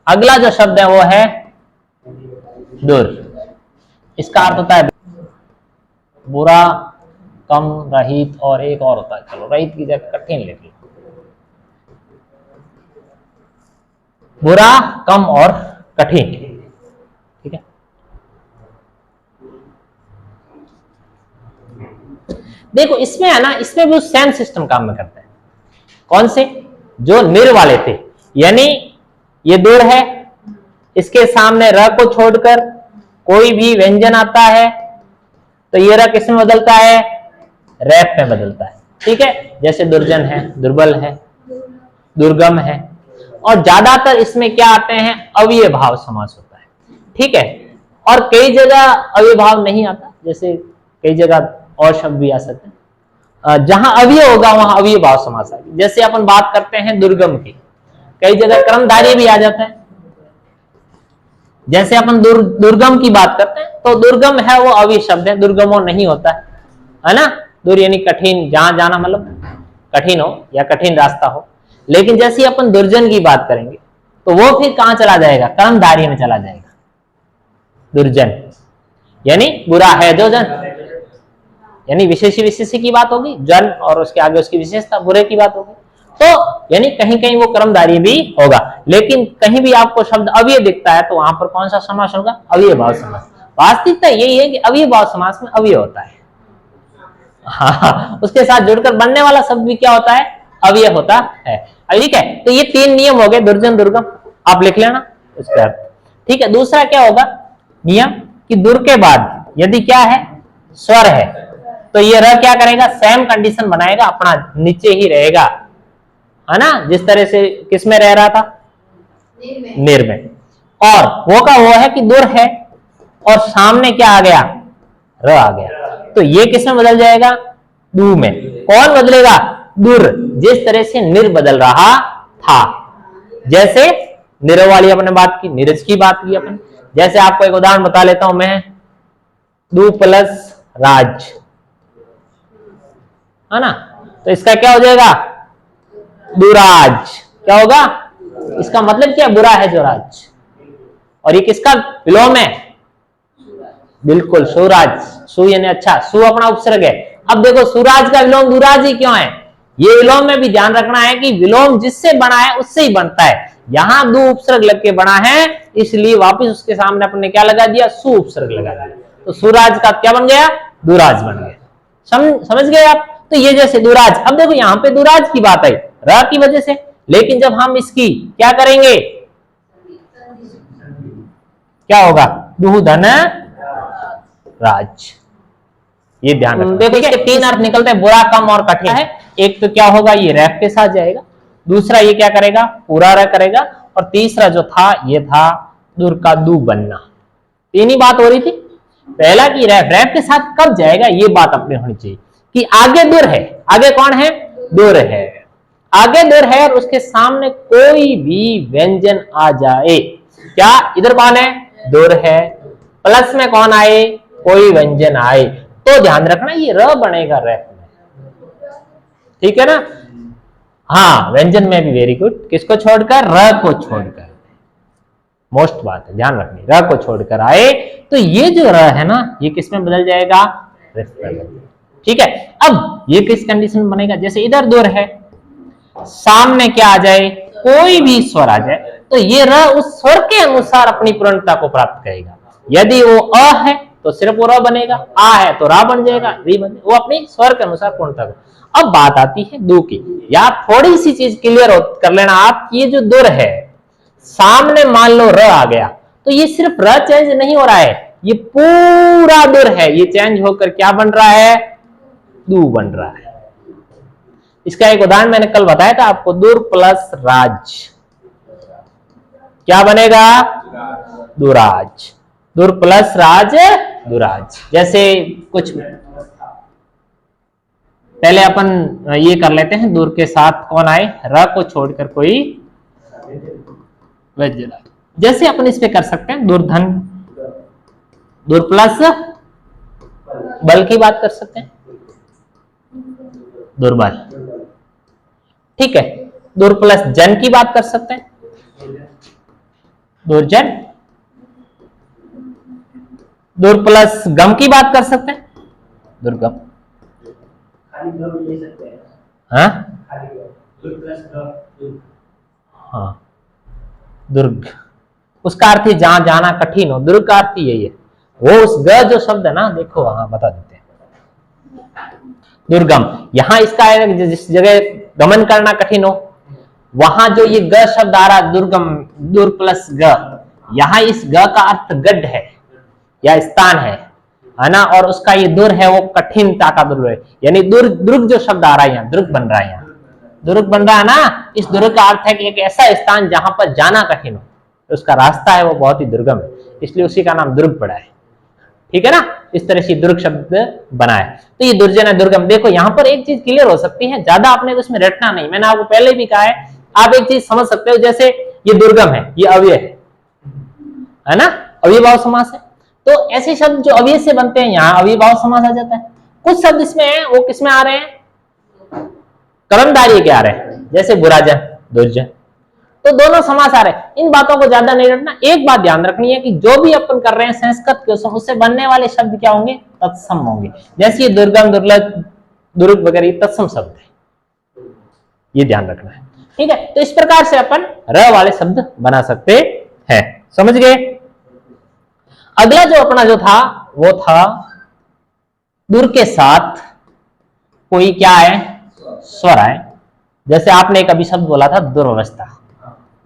अगला जो शब्द है वो है दुर। इसका अर्थ होता है बुरा, कम, रहित और एक और होता है, चलो रहित की जगह कठिन लिख लो। बुरा, कम और कठिन, ठीक है। देखो इसमें है ना, इसमें भी सेम सिस्टम काम में करते हैं। कौन से? जो निर वाले थे, यानी ये दूर है, इसके सामने र को छोड़कर कोई भी व्यंजन आता है तो ये र किस में बदलता है? रैप में बदलता है, ठीक है। जैसे दुर्जन है, दुर्बल है, दुर्गम है। और ज्यादातर इसमें क्या आते हैं? अव्यय भाव समास होता है, ठीक है। और कई जगह अव्यय भाव नहीं आता, जैसे कई जगह और शब्द भी आ सकते हैं। जहां अव्यय होगा वहां अव्यय भाव समास आएगा। जैसे अपन बात करते हैं दुर्गम की, कई जगह कर्मधारय भी आ जाता है। जैसे अपन दुर्गम की बात करते हैं तो दुर्गम है वो अव्यय शब्द है, दुर्गमो नहीं होता है ना। दूर यानी कठिन, जहां जाना मतलब कठिन हो या कठिन रास्ता हो। लेकिन जैसे अपन दुर्जन की बात करेंगे तो वो फिर कहां चला जाएगा? कर्मधारय में चला जाएगा। दुर्जन यानी बुरा है जो जन, यानी विशेषी विशेषी की बात होगी, जन और उसके आगे उसकी विशेषता बुरे की बात होगी। तो यानी कहीं कहीं वो कर्मधारय भी होगा। लेकिन कहीं भी आपको शब्द अव्यय दिखता है तो वहां पर कौन सा समास होगा? अव्यय भाव समास। वास्तविकता यही है कि अव्यय भाव समास में अव्यय होता है। हाँ, उसके साथ जुड़कर बनने वाला शब्द भी क्या होता है? अव्यय होता है, ठीक है। तो ये तीन नियम हो गए, दुर्जन, दुर्गम, आप लिख लेना उसके अर्थ, ठीक है। दूसरा क्या होगा नियम कि दुर के बाद यदि क्या है? स्वर है, तो ये र क्या करेगा? सेम कंडीशन बनाएगा, अपना नीचे ही रहेगा, है ना। जिस तरह से किस में रह रहा था? निर में। और वो का वो है कि दुर है और सामने क्या आ गया? र आ गया, तो ये किस में बदल जाएगा? दू में। कौन बदलेगा? दुर, जिस तरह से निर बदल रहा था। जैसे निर वाली अपने बात की, नीरज की बात की अपन। जैसे आपको एक उदाहरण बता लेता हूं मैं, दू प्लस राज, है ना। तो इसका क्या हो जाएगा? दुराज। क्या होगा? इसका मतलब क्या? बुरा है जो राज। और ये किसका विलोम है? बिल्कुल सुराज। सु यानी अच्छा, सु अपना उपसर्ग है। अब देखो सुराज का विलोम दुराज ही क्यों है? ये विलोम में भी ध्यान रखना है कि विलोम जिससे बना है उससे ही बनता है। यहां दो उपसर्ग लग के बना है, इसलिए वापस उसके सामने अपने क्या लगा दिया? सु उपसर्ग लगा दिया। तो सुराज का क्या बन गया? दुराज बन गया। समझ गए आप? तो ये जैसे दुराज, अब देखो यहां पे दुराज की बात आई र की वजह से, लेकिन जब हम इसकी क्या करेंगे? क्या होगा? दुहु धन राज। ये ध्यान रखना। देखो इसके तीन अर्थ निकलते हैं, बुरा, कम और कठिन है। एक तो क्या होगा? ये रैप के साथ जाएगा। दूसरा ये क्या करेगा? पूरा र करेगा। और तीसरा जो था ये था दुर का दू बनना। तीन ही बात हो रही थी। पहला कि रैप के साथ कब जाएगा, ये बात अपने होनी चाहिए कि आगे दुर है। आगे कौन है? दुर है। आगे दुर है और उसके सामने कोई भी व्यंजन आ जाए, क्या इधर कौन है? दुर है। प्लस में कौन आए? कोई व्यंजन आए, तो ध्यान रखना ये र बनेगा रैप में, ठीक है ना। हाँ, व्यंजन में भी वेरी गुड। किसको छोड़कर? र को छोड़कर। मोस्ट बात है, ध्यान रखनी, र को छोड़कर आए तो ये जो र है ना, ये किस में बदल जाएगा? ठीक है। अब ये किस कंडीशन में बनेगा? जैसे इधर दुर है, सामने क्या आ जाए? कोई भी स्वर आ जाए, तो ये र उस स्वर के अनुसार अपनी पूर्णता को प्राप्त करेगा। यदि वो अ है तो सिर्फ वो र बनेगा, आ है तो रा बन जाएगा, री बन जाएगा। वो अपनी स्वर के अनुसार पूर्णता को। अब बात आती है दू की। या थोड़ी सी चीज क्लियर कर लेना आप, ये जो दुर है, सामने मान लो र आ गया, तो ये सिर्फ र चेंज नहीं हो रहा है, ये पूरा दुर है, ये चेंज होकर क्या बन रहा है? दू बन रहा है। इसका एक उदाहरण मैंने कल बताया था आपको, दुर प्लस राज क्या बनेगा? दुराज। दुर प्लस राज दुराज। जैसे कुछ पहले अपन ये कर लेते हैं, दुर के साथ कौन आए? र को छोड़कर कोई व्यंजन। जैसे अपन इस पे कर सकते हैं दुर्धन, दुर प्लस बल की बात कर सकते हैं, दुर्बल, ठीक है। दुर प्लस जन की बात कर सकते हैं, दुर्जन, दुर प्लस गम की बात कर सकते हैं, दुर्गम। खाली गम ले सकते हैं। हाँ खाली गम, दुर प्लस गम, हाँ, दुर्ग, उसका अर्थ ही जहां जाना कठिन हो, दुर्ग का अर्थ यही है। वो उस ग जो शब्द है ना, देखो वहां बता देते हैं, दुर्गम। यहां इसका है जिस जगह गमन करना कठिन हो, वहां जो ये ग शब्द आ रहा, दुर्गम, दुर प्लस ग, यहां इस ग का अर्थ गढ़ है या स्थान है ना, और उसका ये दुर है वो कठिनता का दुर है, यानी दुर्ग जो शब्द आ रहा है यहाँ, दुर्ग बन रहा है, यहाँ दुर्ग बन रहा है ना। इस दुर्ग का अर्थ है कि एक ऐसा स्थान जहां पर जाना कठिन हो, उसका रास्ता है वो बहुत ही दुर्गम है, इसलिए उसी का नाम दुर्ग पड़ा है। ठीक है ना, इस तरह से दुर्ग शब्द बना है। तो ये दुर्जन है, दुर्गम। देखो यहाँ पर एक चीज क्लियर हो सकती है, ज्यादा आपने उसमें रटना नहीं, मैंने आपको पहले भी कहा है, आप एक चीज समझ सकते हो, जैसे ये दुर्गम है, ये अव्यय है ना, अव्ययभाव समास है। तो ऐसे शब्द जो अव्यय से बनते हैं यहाँ अव्ययभाव समास आ जाता है। कुछ शब्द इसमें है वो किसमें आ रहे हैं, कर्मधारय के आ रहे हैं, जैसे बुराजन, दुर्जन, तो दोनों समास आ रहे हैं। इन बातों को ज्यादा नहीं रखना। एक बात ध्यान रखनी है कि जो भी अपन कर रहे हैं संस्कृत के उससे बनने वाले शब्द क्या होंगे, तत्सम होंगे। जैसे ये दुर्गम, दुर्लभ, दुर्ग वगैरह तत्सम शब्द है, ये ध्यान रखना है। ठीक है, तो इस प्रकार से अपन र वाले शब्द बना सकते हैं, समझ गए। अगला जो अपना जो था वो था दुर के साथ कोई क्या है, स्वर है। जैसे आपने एक अभी शब्द बोला था दुर्वस्था,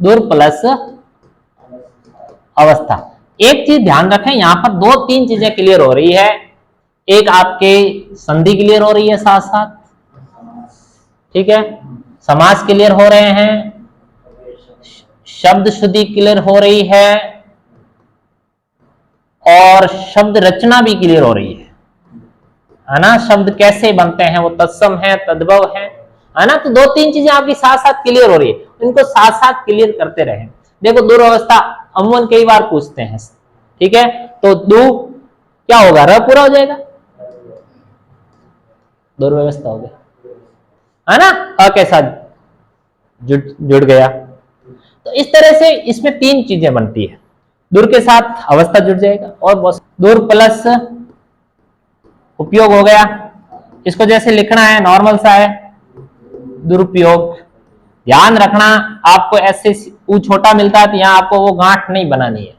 दुर प्लस अवस्था। एक चीज ध्यान रखें, यहां पर दो तीन चीजें क्लियर हो रही है। एक आपके संधि क्लियर हो रही है साथ साथ, ठीक है, समास क्लियर हो रहे हैं, शब्द शुद्धि क्लियर हो रही है, और शब्द रचना भी क्लियर हो रही है ना। शब्द कैसे बनते हैं, वो तत्सम है, तद्भव है ना। तो दो तीन चीजें आपकी साथ साथ क्लियर हो रही है, इनको साथ साथ क्लियर करते रहे। देखो दुर्वस्था अमूमन कई बार पूछते हैं, ठीक है, तो दु क्या होगा, र पूरा हो जाएगा, दुर्व्यवस्था हो गया, है ना, अ के साथ जुड़ गया। तो इस तरह से इसमें तीन चीजें बनती है, दुर के साथ अवस्था जुड़ जाएगा, और दुर प्लस उपयोग हो गया। इसको जैसे लिखना है नॉर्मल सा है, दुरुपयोग। ध्यान रखना, आपको ऐसे ऊ छोटा मिलता है तो यहाँ आपको वो गांठ नहीं बनानी है,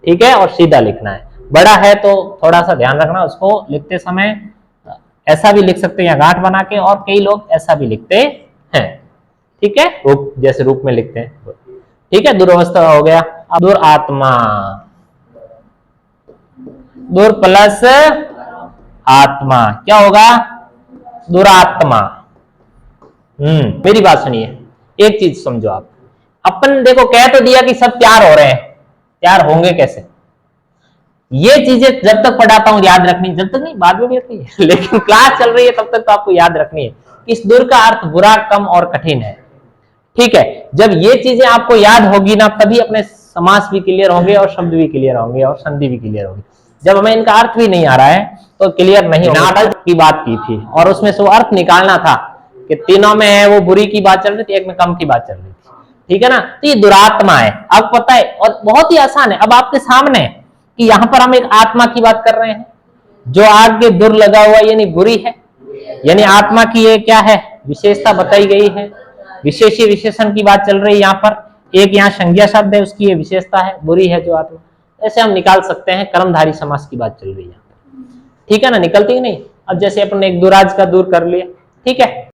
ठीक है, और सीधा लिखना है। बड़ा है तो थोड़ा सा ध्यान रखना, उसको लिखते समय ऐसा भी लिख सकते हैं यहाँ गांठ बना के, और कई लोग ऐसा भी लिखते हैं, ठीक है, रूप जैसे रूप में लिखते हैं, ठीक है। दुर्वस्था हो गया। अब दुरात्मा, दुर प्लस आत्मा क्या होगा, दुरात्मा। मेरी बात सुनिए, एक चीज समझो आप, अपन देखो कह तो दिया कि सब तैयार हो रहे हैं, तैयार होंगे कैसे, ये चीजें जब तक पढ़ाता हूं याद रखनी, जब तक नहीं बाद में भी रखनी है लेकिन क्लास चल रही है तब तक तो आपको याद रखनी है कि इस दुर का अर्थ बुरा, कम और कठिन है, ठीक है। जब ये चीजें आपको याद होगी ना, तभी अपने समास भी क्लियर होंगे और शब्द भी क्लियर होंगे और संधि भी क्लियर होगी। जब हमें इनका अर्थ भी नहीं आ रहा है तो क्लियर नहीं होगा। नाटक की बात की थी और उसमें से वो अर्थ निकालना था कि तीनों में है वो बुरी की बात चल रही थी, एक में कम की बात चल रही थी, ठीक है ना। तो ये दुरात्मा है, अब पता है, और बहुत ही आसान है। अब आपके सामने कि यहां पर हम एक आत्मा की बात कर रहे हैं, जो आगे दुर लगा हुआ यानी बुरी है, यानी आत्मा की ये क्या है, विशेषता बताई गई है, विशेषी विशेषण की बात चल रही है। यहाँ पर एक यहाँ संज्ञा शब्द है, उसकी ये विशेषता है, बुरी है जो आत्मा। ऐसे हम निकाल सकते हैं, कर्मधारी समास की बात चल रही है, ठीक है ना, निकलती ही नहीं। अब जैसे अपन ने एक दुराज का दूर कर लिया, ठीक है,